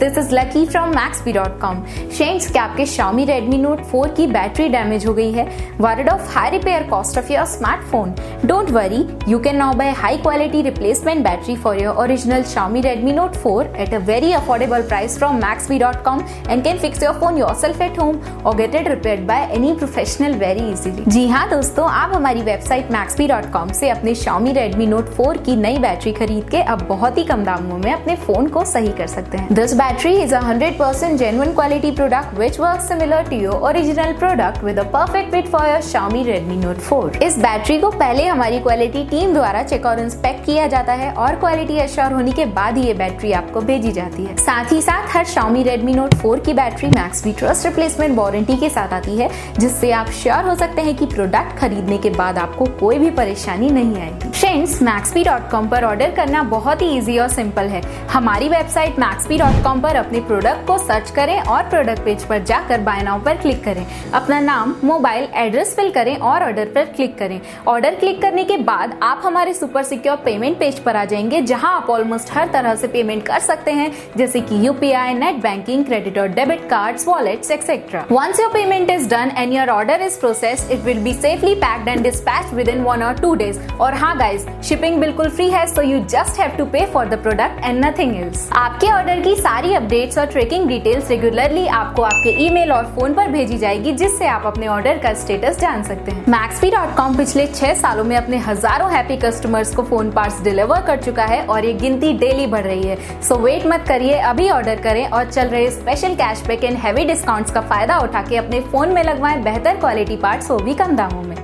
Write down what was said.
this is Lucky from Maxbhi.com. Friends, क्या आपके Xiaomi Redmi Note 4 की बैटरी डैमेज हो गई है? Worried of high repair cost of your smartphone? Don't worry, you can now buy high quality replacement battery for your original Xiaomi Redmi Note 4 at a very affordable price from Maxbhi.com and can fix your phone yourself at home or get it repaired by any professional very easily. जी हाँ दोस्तों, आप हमारी website Maxbhi.com से अपने Xiaomi Redmi Note 4 की नई battery खरीद के अब बहुत ही कम दामों में अपने फोन को सही कर सकते हैं। This battery is a 100% genuine quality product which works similar to your original product with a perfect fit for your Xiaomi Redmi Note 4. इस बैटरी को पहले हमारी क्वालिटी टीम द्वारा चेक और इंस्पेक्ट किया जाता है और क्वालिटी एश्योर होने के बाद ही ये बैटरी आपको भेजी जाती है। साथ ही साथ हर Xiaomi Redmi Note 4 की battery Maxbhi trust replacement warranty के साथ आती है, जिससे आप श्योर हो सकते हैं कि प्रोडक्ट खरीदने के बाद आपको कोई भी परेशानी नहीं आएगी। फ्रेंड्स, Maxbhi.com पर ऑर्डर करना बहुत ही इजी और सिंपल है। हमारी वेबसाइट Maxbhi.com पर अपने प्रोडक्ट को सर्च करें और प्रोडक्ट पेज पर जाकर बाय नाउ पर क्लिक करें। अपना नाम, मोबाइल, एड्रेस फिल करें और ऑर्डर पर क्लिक करें। ऑर्डर क्लिक करने के बाद आप हमारे सुपर सिक्योर पेमेंट पेज पर आ जाएंगे, जहां आप ऑलमोस्ट हर तरह से पेमेंट कर सकते हैं, जैसे कि यूपीआई, नेट बैंकिंग, क्रेडिट और debit cards, wallets etcetera. Once your payment is done and your order is processed, it will be safely packed and dispatched within 1 or 2 days. और हाँ गाइज, शिपिंग बिल्कुल free है, so you just have to pay for the product and nothing else. आपके order की सारी updates और tracking details regularly आपको आपके ईमेल और फोन पर भेजी जाएगी, जिससे आप अपने ऑर्डर का स्टेटस जान सकते हैं। Maxbhi.com पिछले 6 सालों में अपने हजारों हैप्पी कस्टमर्स को फोन पार्ट्स डिलीवर कर चुका है और ये गिनती डेली बढ़ रही है। सो वेट मत करिए, अभी ऑर्डर करें और चल रहे special cashback and heavy discounts का फायदा उठा के अपने फोन में लगवाएं बेहतर क्वालिटी पार्ट्स, वो भी कम दामों में।